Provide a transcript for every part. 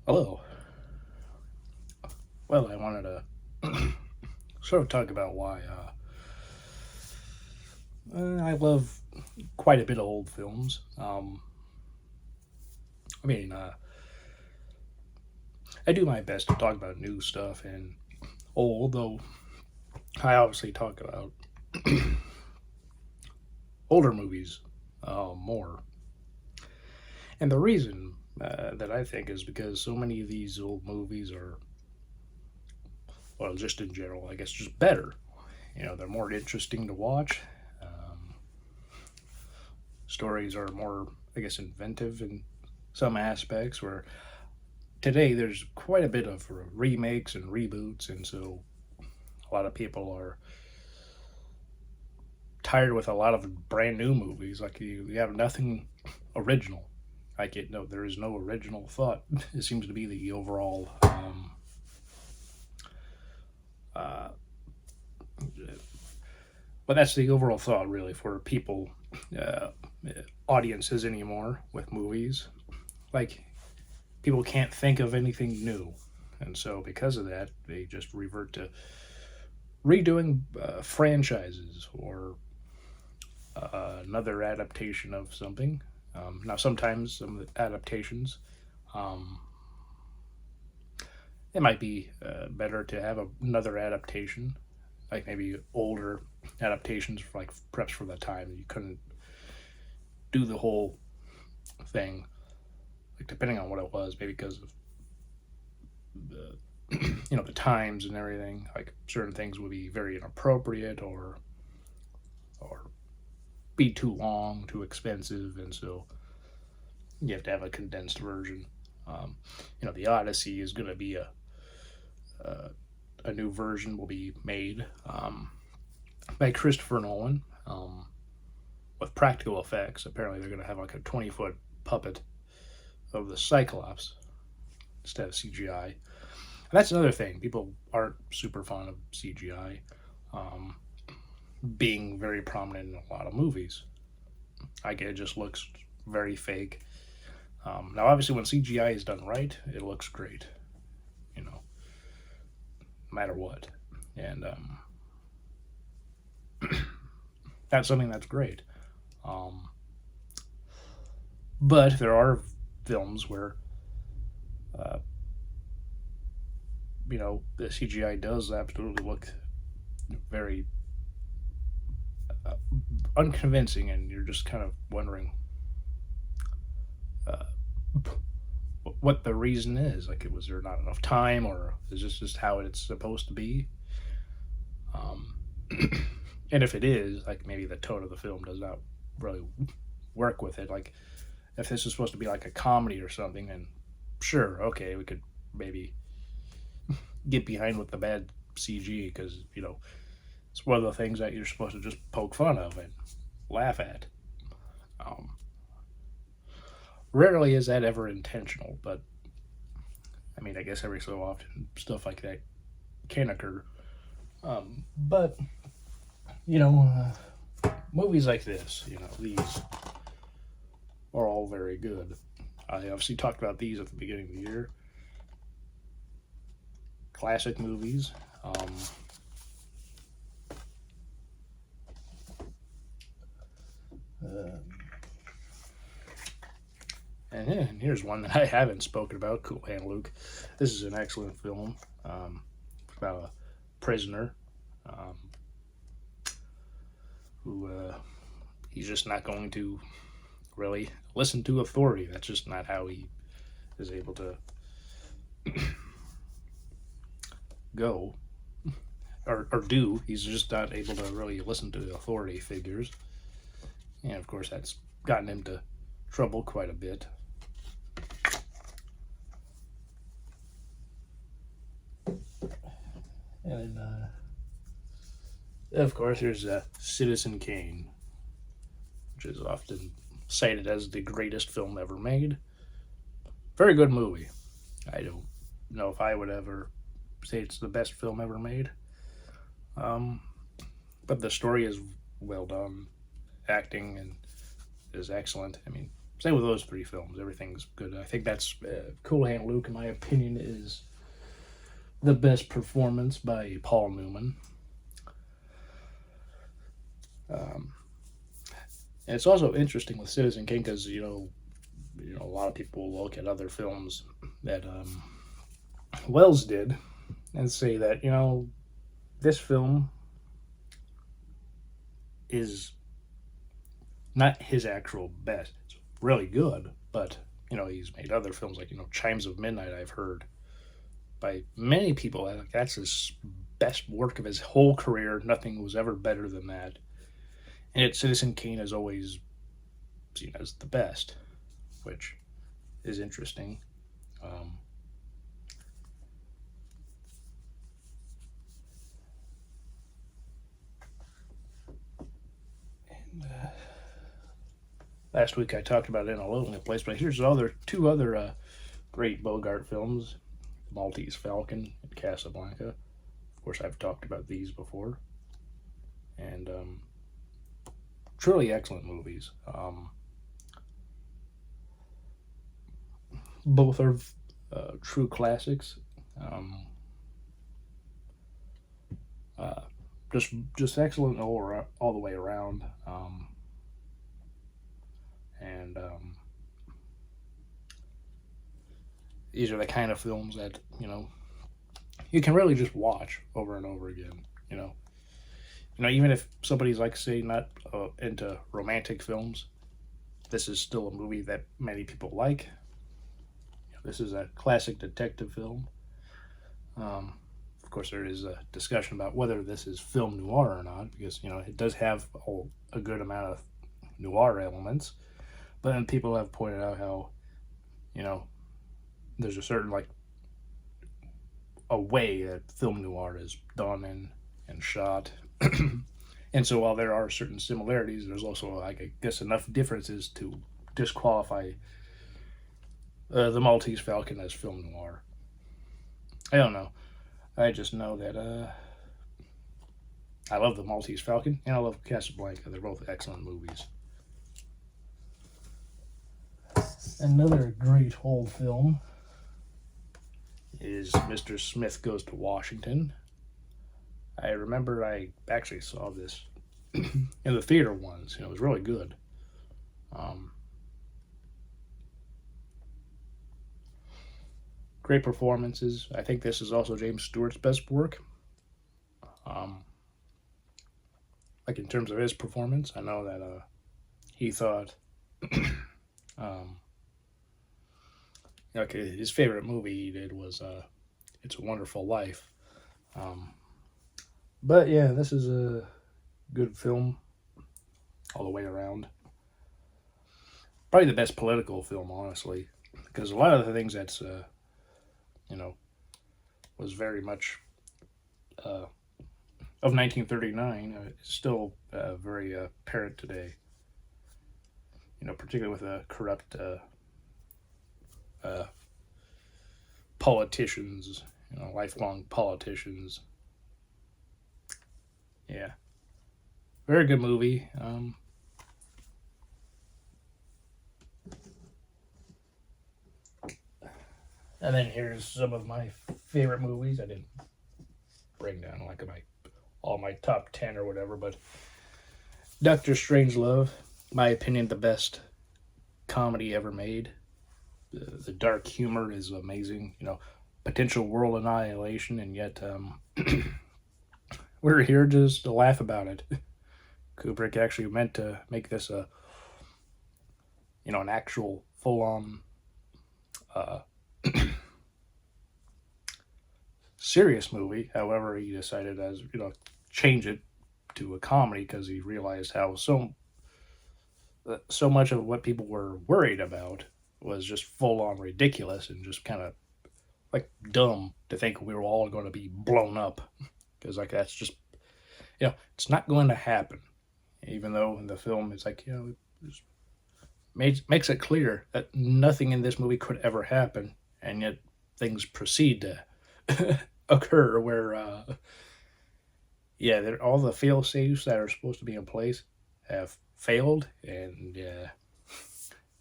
Hello. Well, I wanted to sort of talk about why I love quite a bit of old films. I mean, I do my best to talk about new stuff and old, though I obviously talk about older movies more. And the reason that I think is because so many of these old movies are, well, just in general, I guess, just better. They're more interesting to watch. Um, Stories are more, I guess, inventive in some aspects. Where today there's quite a bit of remakes and reboots, and so a lot of people are tired with a lot of brand new movies. Like you have nothing original. Like no, there is no original thought. It seems to be the overall. Uh, but that's the overall thought, really, for people, uh, audiences anymore with movies. Like people can't think of anything new, and so because of that, they just revert to redoing franchises or another adaptation of something. Now, sometimes some of the adaptations, um, it might be better to have another adaptation, like maybe older adaptations, for like perhaps for the time you couldn't do the whole thing, like depending on what it was, maybe because of the the times and everything. Like certain things would be very inappropriate or be too long, too expensive, and so you have to have a condensed version. The Odyssey is going to be a a new version will be made by Christopher Nolan with practical effects. Apparently, they're going to have like a 20-foot puppet of the Cyclops instead of CGI. And that's another thing. People aren't super fond of CGI um, being very prominent in a lot of movies. Like it just looks very fake. Now, obviously, when CGI is done right, it looks great. No matter what, and that's something that's great. Um, but there are films where uh, the CGI does absolutely look very uh, unconvincing, and you're just kind of wondering uh, what the reason is. Like, was there not enough time, or is this just how it's supposed to be? Um, and if it is, like maybe the tone of the film does not really work with it. Like, if this is supposed to be like a comedy or something, then sure, okay, we could maybe get behind with the bad CG because it's one of the things that you're supposed to just poke fun of and laugh at. Um, Rarely is that ever intentional, but I mean, I guess every so often stuff like that can occur. But you know, movies like this, these are all very good. I obviously talked about these at the beginning of the year. Classic movies. Uh, and here's one that I haven't spoken about, Cool Hand Luke. This is an excellent film about a prisoner um, who he's just not going to really listen to authority. That's just not how he is able to go or do. He's just not able to really listen to the authority figures. And of course, that's gotten him to trouble quite a bit. And of course, there's Citizen Kane, which is often cited as the greatest film ever made. Very good movie. I don't know if I would ever say it's the best film ever made, um, but the story is well done. Acting and is excellent. I mean, same with those three films. Everything's good. I think that's Cool Hand Luke, in my opinion, is the best performance by Paul Newman. Um, and it's also interesting with Citizen Kane because a lot of people look at other films that Wells did and say that this film is not his actual best. It's really good, but he's made other films like Chimes of Midnight. I've heard by many people like that's his best work of his whole career. Nothing was ever better than that. And yet Citizen Kane is always seen as the best, which is interesting. Um, and Last week I talked about In a Lonely Place, but here's two other great Bogart films: Maltese Falcon and Casablanca. Of course, I've talked about these before, and truly excellent movies. Both are true classics. Um, uh, just excellent all the way around. And These are the kind of films that you can really just watch over and over again. Even if somebody's like say not into romantic films, this is still a movie that many people like. This is a classic detective film. Of course, there is a discussion about whether this is film noir or not, because it does have a good amount of noir elements. But then people have pointed out how there's a certain a way that film noir is done and shot. And so while there are certain similarities, there's also I guess enough differences to disqualify the Maltese Falcon as film noir. I don't know. I just know that I love the Maltese Falcon and I love Casablanca. They're both excellent movies. Another great old film is Mr. Smith Goes to Washington. I remember I actually saw this in the theater once. It was really good. Great performances. I think this is also James Stewart's best work. Like in terms of his performance, I know that he thought okay, his favorite movie he did was It's a Wonderful Life. But yeah, this is a good film all the way around. Probably the best political film, honestly, because a lot of the things that's was very much of 1939 is still very apparent today. Particularly with corrupt politicians, lifelong politicians. Yeah, very good movie. And then here's some of my favorite movies. I didn't bring down all my top 10 or whatever, but Doctor Strangelove, my opinion, the best comedy ever made. The dark humor is amazing. Potential world annihilation, and yet we're here just to laugh about it. Kubrick actually meant to make this an actual full-on serious movie. However, he decided change it to a comedy because he realized how so much of what people were worried about was just full on ridiculous and just kind of dumb to think we were all going to be blown up, because that's just it's not going to happen. Even though in the film it's makes it clear that nothing in this movie could ever happen, and yet things proceed to occur where all the fail safes that are supposed to be in place have failed, and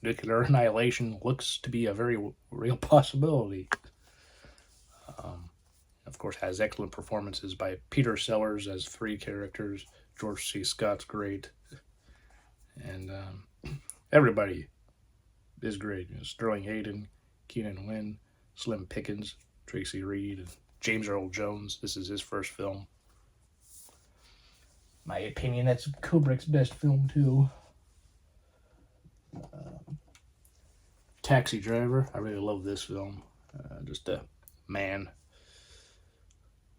nuclear annihilation looks to be a very real possibility. Um, of course, has excellent performances by Peter Sellers as three characters. George C. Scott's great, and everybody is great. Sterling Hayden, Keenan Wynn, Slim Pickens, Tracy Reed, and James Earl Jones. This is his first film. My opinion, that's Kubrick's best film too. Taxi Driver. I really love this film. Just a man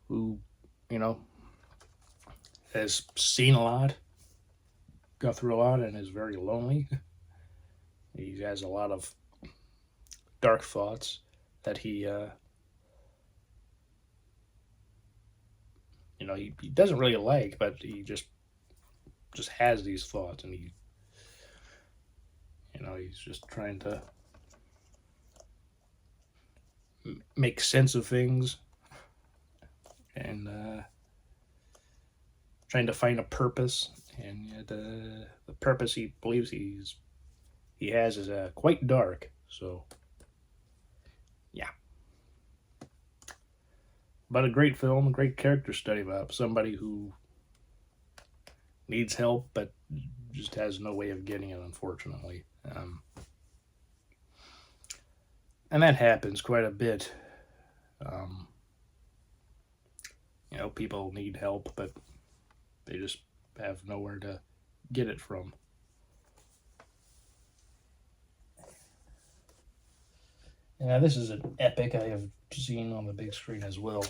who, you know, has seen a lot, got through a lot, and is very lonely. He has a lot of dark thoughts that he he doesn't really like, but he just has these thoughts, and he's just trying to make sense of things, and trying to find a purpose, and the purpose he believes he has is quite dark. So yeah, but a great film, a great character study about somebody who needs help but just has no way of getting it, unfortunately. And that happens quite a bit. Um, People need help, but they just have nowhere to get it from. Now, this is an epic I have seen on the big screen as well.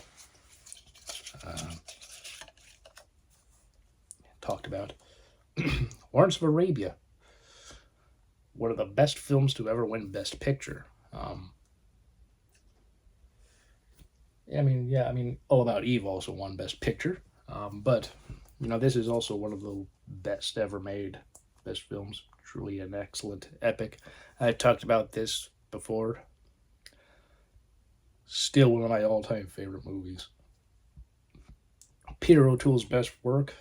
Talked about Lawrence of Arabia, one of the best films to ever win Best Picture. All About Eve also won Best Picture, but this is also one of the best ever made best films. Truly an excellent epic. I talked about this before. Still one of my all-time favorite movies. Peter O'Toole's best work,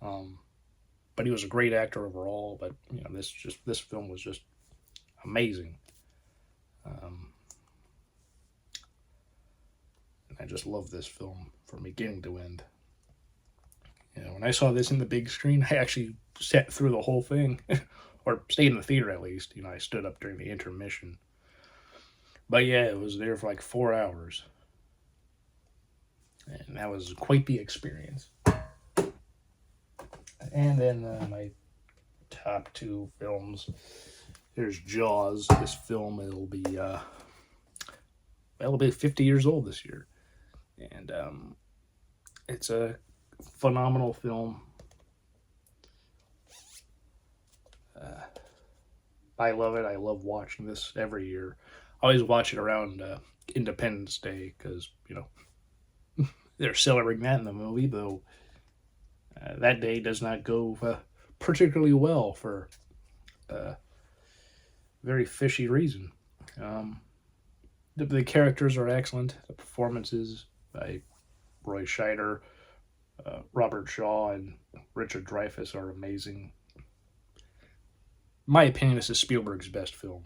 but he was a great actor overall. But this film was just amazing. I just love this film from beginning to end. When I saw this in the big screen, I actually sat through the whole thing, or stayed in the theater at least. I stood up during the intermission. But yeah, it was there for like 4 hours. And that was quite the experience. And then my top two films. There's Jaws. This film, it'll be 50 years old this year. And it's a phenomenal film. I love it. I love watching this every year. I always watch it around Independence Day because, they're celebrating that in the movie, though that day does not go particularly well for a very fishy reason. The characters are excellent. The performances by Roy Scheider, Robert Shaw, and Richard Dreyfuss are amazing. In my opinion, this is Spielberg's best film.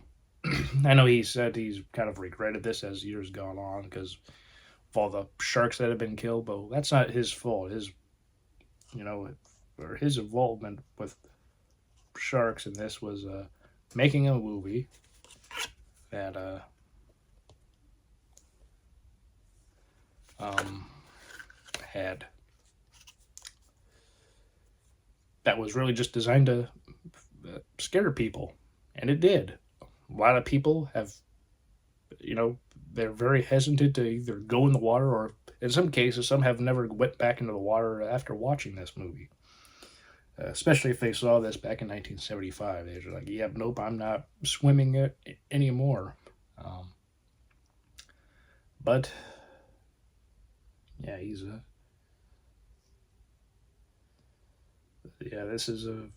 I know he said he's kind of regretted this as years gone on because of all the sharks that have been killed, but that's not his fault. His involvement with sharks in this was making a movie that that was really just designed to scare people, and it did. A lot of people have, they're very hesitant to either go in the water, or in some cases, some have never went back into the water after watching this movie. Especially if they saw this back in 1975. They're like, yep, nope, I'm not swimming it anymore. But, yeah, this is a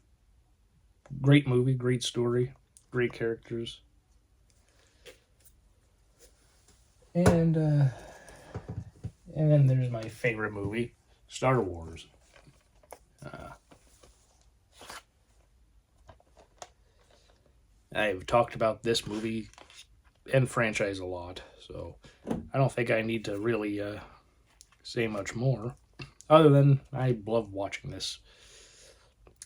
great movie, great story, great characters. And then there's my favorite movie, Star Wars. I've talked about this movie and franchise a lot, so I don't think I need to really say much more. Other than I love watching this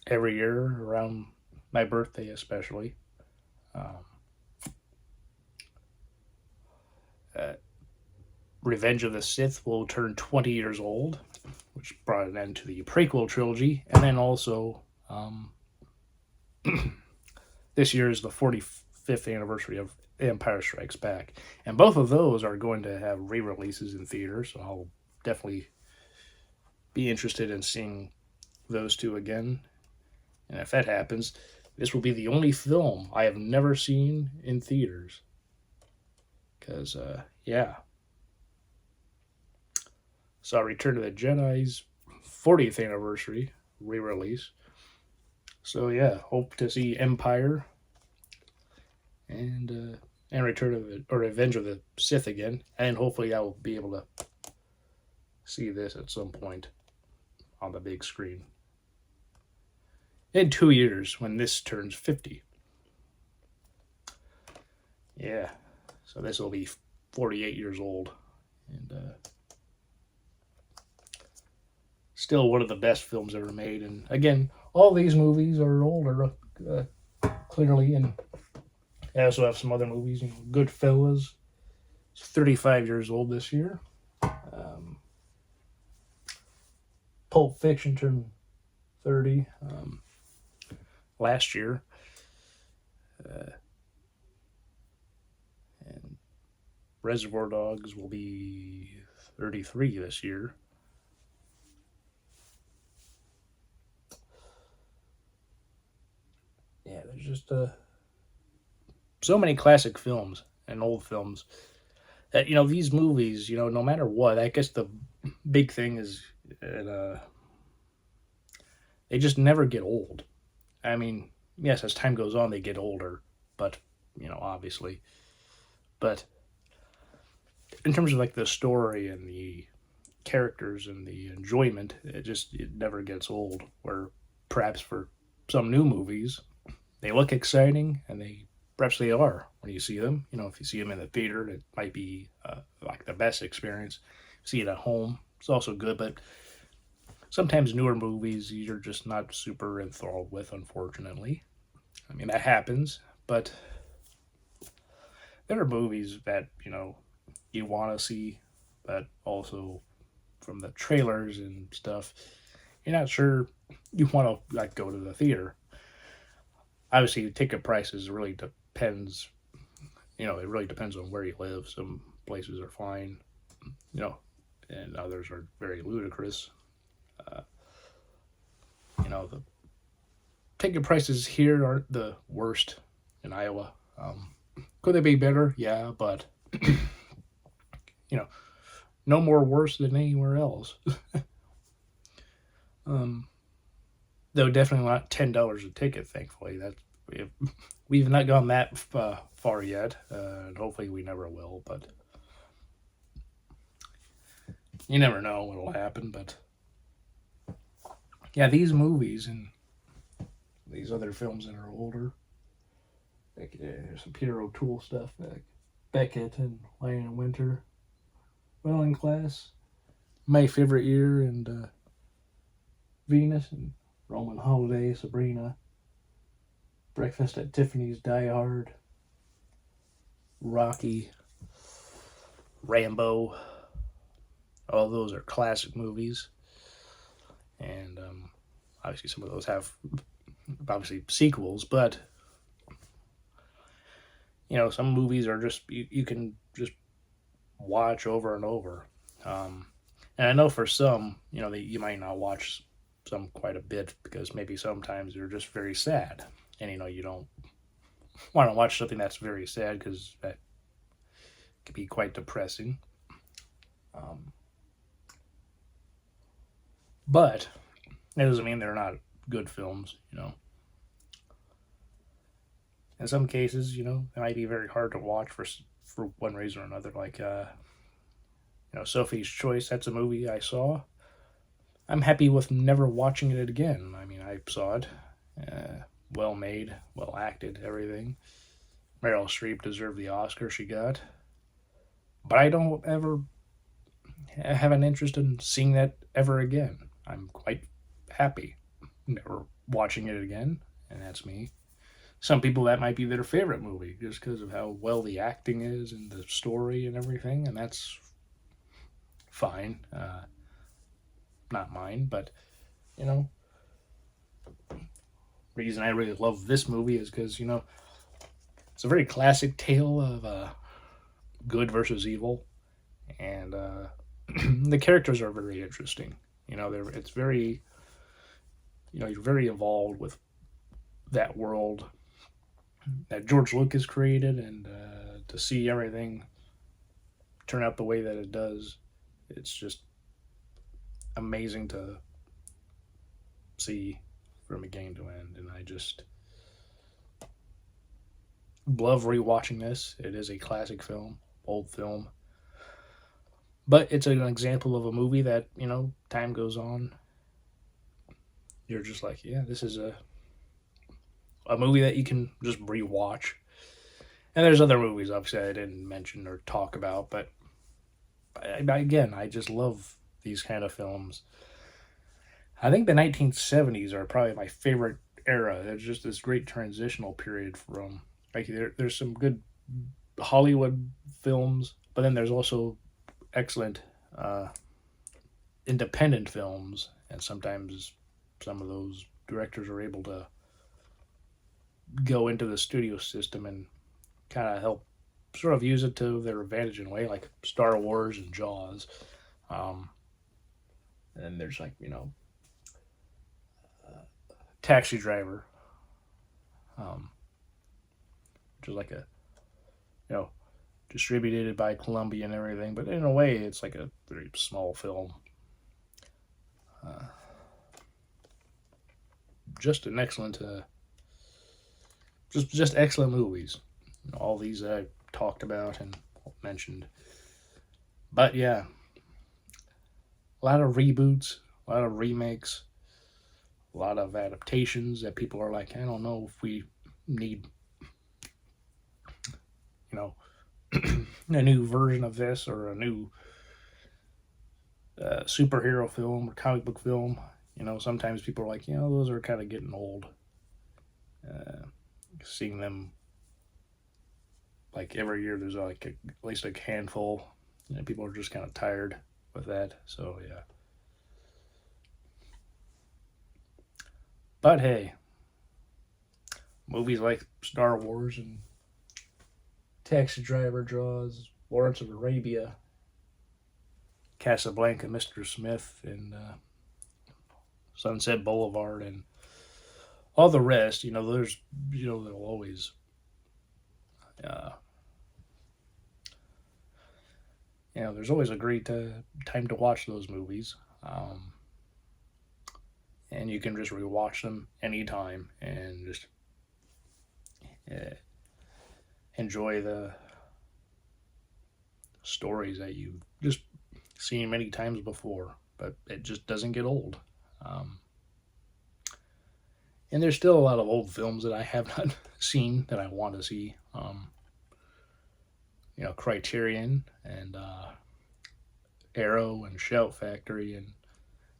every year around my birthday, especially. Um, uh, Revenge of the Sith will turn 20 years old, which brought an end to the prequel trilogy, and then also this year is the 45th anniversary of Empire Strikes Back, and both of those are going to have re-releases in theaters. So I'll definitely be interested in seeing those two again. And if that happens, this will be the only film I have never seen in theaters. Because, yeah. Saw Return of the Jedi's 40th anniversary re release. So, yeah, hope to see Empire and Return of the, or Revenge of the Sith again. And hopefully I will be able to see this at some point on the big screen. In 2 years when this turns 50. Yeah, so this will be 48 years old. And still one of the best films ever made. And again, all these movies are older, clearly. And I also have some other movies. Goodfellas, it's 35 years old this year. Pulp Fiction turned 30 last year. And Reservoir Dogs will be 33 this year. Yeah, there's just so many classic films and old films that these movies, no matter what. I guess the big thing is they just never get old. I mean, yes, as time goes on, they get older, but obviously, but in terms of like the story and the characters and the enjoyment, it never gets old. Where perhaps for some new movies, they look exciting, and perhaps they are when you see them. If you see them in the theater, it might be like the best experience. See it at home, it's also good, but sometimes newer movies you're just not super enthralled with, unfortunately. I mean, that happens, but there are movies that, you want to see, but also from the trailers and stuff, you're not sure you want to like go to the theater. Obviously, the ticket prices really depends. It really depends on where you live. Some places are fine, and others are very ludicrous. The ticket prices here aren't the worst in Iowa. Could they be better? Yeah, but no more worse than anywhere else. Though definitely not $10 a ticket. Thankfully, we've not gone that far yet, and hopefully we never will. But you never know what'll happen. But yeah, these movies and these other films that are older, like there's some Peter O'Toole stuff, like Beckett and Lion in Winter, Well in Class, My Favorite Year, and Venus, and Roman Holiday, Sabrina, Breakfast at Tiffany's, Die Hard, Rocky, Rambo. All those are classic movies. And obviously some of those have obviously sequels, but some movies are just you can just watch over and over. And I know for some, you might not watch some quite a bit because maybe sometimes they're just very sad, and you don't want to watch something that's very sad because that can be quite depressing. But that doesn't mean they're not good films. In some cases, they might be very hard to watch for one reason or another. Like Sophie's Choice. That's a movie I saw. I'm happy with never watching it again. I mean, I saw it. well made, well acted, everything. Meryl Streep deserved the Oscar she got, but I don't ever have an interest in seeing that ever again. I'm quite happy never watching it again, and that's me. Some people that might be their favorite movie just because of how well the acting is and the story and everything, and that's fine. Not mine, but you know, reason I really love this movie is because it's a very classic tale of good versus evil, and the characters are very interesting. It's very you're very involved with that world that George Lucas created, and to see everything turn out the way that it does, it's just amazing to see from beginning to end. And I just love rewatching this. It is a classic film, old film, but it's an example of a movie that time goes on. You're just like, yeah, this is a movie that you can just rewatch. And there's other movies, obviously, I didn't mention or talk about, but again, I just love these kind of films. I think the 1970s are probably my favorite era. It's just this great transitional period from there's some good Hollywood films, but then there's also excellent independent films, and sometimes some of those directors are able to go into the studio system and kind of help sort of use it to their advantage in a way, like Star Wars and Jaws. Um, and there's Taxi Driver, um, which is like a you know distributed by Columbia and everything, but in a way it's like a very small film. Uh, just an excellent, just excellent movies. All these I talked about and mentioned, but yeah, a lot of reboots, a lot of remakes, a lot of adaptations that people are like, I don't know if we need, you know, a new version of this or a new superhero film or comic book film. Sometimes people are like, those are kind of getting old. Uh, Seeing them like every year, there's at least a handful. People are just kind of tired with that. So yeah. But hey, movies like Star Wars and Taxi Driver, Jaws, Lawrence of Arabia, Casablanca, Mr. Smith, and Sunset Boulevard, and all the rest. There'll always uh, there's always a great time to watch those movies. And you can just rewatch them anytime and just uh, enjoy the stories that you've just seen many times before, but it just doesn't get old. Um, and there's still a lot of old films that I have not seen that I want to see. Criterion and Arrow and Shout Factory and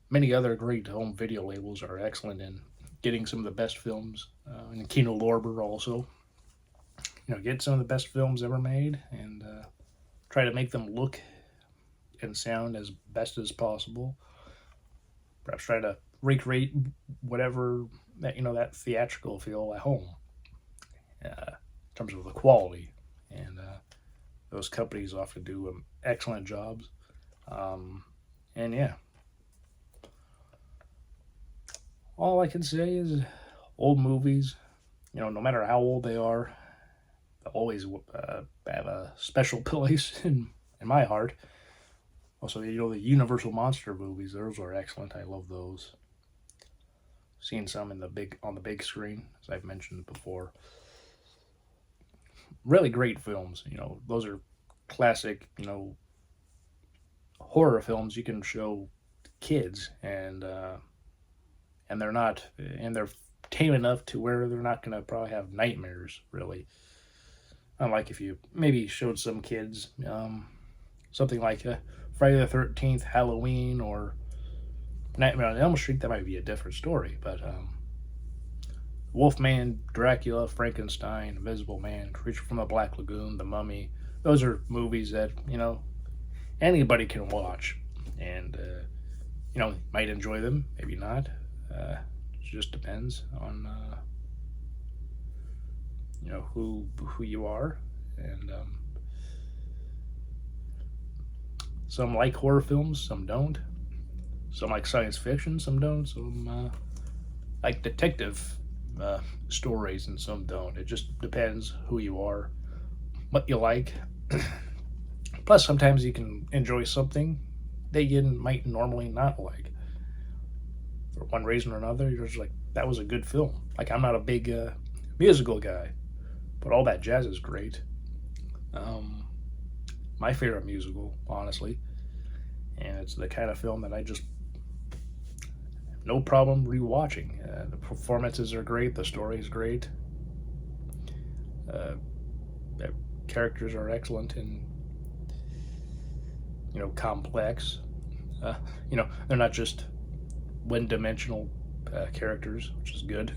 many other great home video labels are excellent in getting some of the best films. And Kino Lorber also, get some of the best films ever made and try to make them look and sound as best as possible. Perhaps try to recreate whatever that theatrical feel at home, in terms of the quality. And those companies often do excellent jobs. And yeah, all I can say is old movies, no matter how old they are, they'll always have a special place in my heart. Also, the Universal Monster movies, those are excellent. I love those. Seen some on the big screen, as I've mentioned before. Really great films. Those are classic. Horror films you can show kids, and they're not, and they're tame enough to where they're not gonna probably have nightmares. Really, unlike if you maybe showed some kids something like Friday the 13th, Halloween, or Nightmare on Elm Street, that might be a different story. But Wolfman, Dracula, Frankenstein, Invisible Man, Creature from the Black Lagoon, The Mummy, those are movies that, anybody can watch. And, might enjoy them, maybe not. It just depends on, who you are. And some like horror films, some don't. Some like science fiction, some don't. Some like detective stories, and some don't. It just depends who you are, what you like. Plus, sometimes you can enjoy something that you might normally not like. For one reason or another, you're just like, that was a good film. Like, I'm not a big musical guy, but All That Jazz is great. My favorite musical, honestly. And it's the kind of film that I just no problem rewatching. The performances are great, the story is great, the characters are excellent and complex. They're not just one-dimensional characters, which is good.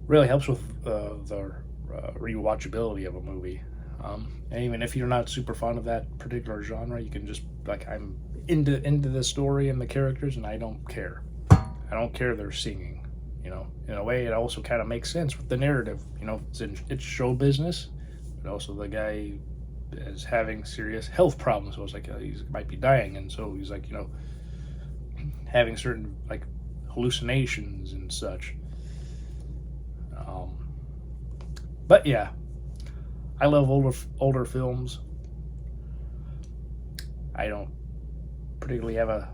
Really helps with the rewatchability of a movie. And even if you're not super fond of that particular genre, you can just like, I'm into the story and the characters, and I don't care. I don't care they're singing. In a way, it also kind of makes sense with the narrative. It's show business, but also the guy is having serious health problems. So it's like he might be dying, and so he's like having certain like hallucinations and such. But yeah, I love older films. I don't particularly have a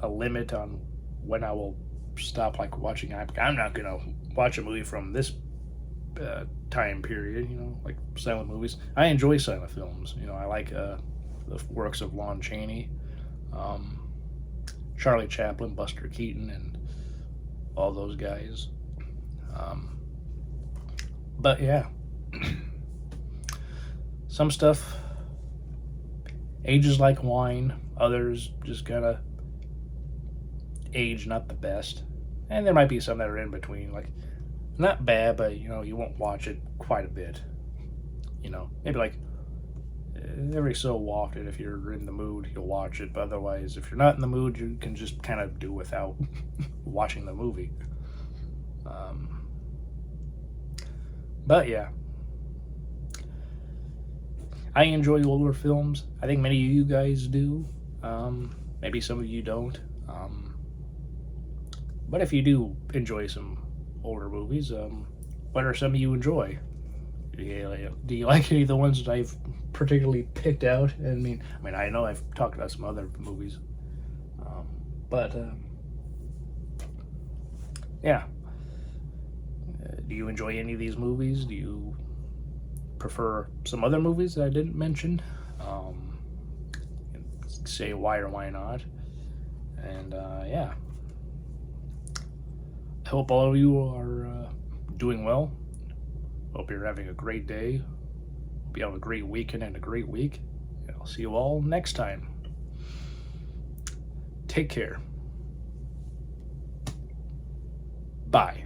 limit on when I will stop like watching. I'm not gonna watch a movie from this time period. Like silent movies. I enjoy silent films. I like the works of Lon Chaney, Charlie Chaplin, Buster Keaton, and all those guys. But yeah, some stuff ages like wine, others just kind of age not the best. And there might be some that are in between, like not bad, but you won't watch it quite a bit. Maybe like every so often, if you're in the mood, you'll watch it. But otherwise, if you're not in the mood, you can just kind of do without watching the movie. But yeah, I enjoy older films. I think many of you guys do. Maybe some of you don't. But if you do enjoy some older movies, what are some of you enjoy? Do you like any of the ones that I've particularly picked out? I know I've talked about some other movies, but yeah. Do you enjoy any of these movies? Do you prefer some other movies that I didn't mention? Say why or why not. And yeah. I hope all of you are doing well. Hope you're having a great day. Hope you have a great weekend and a great week. And I'll see you all next time. Take care. Bye.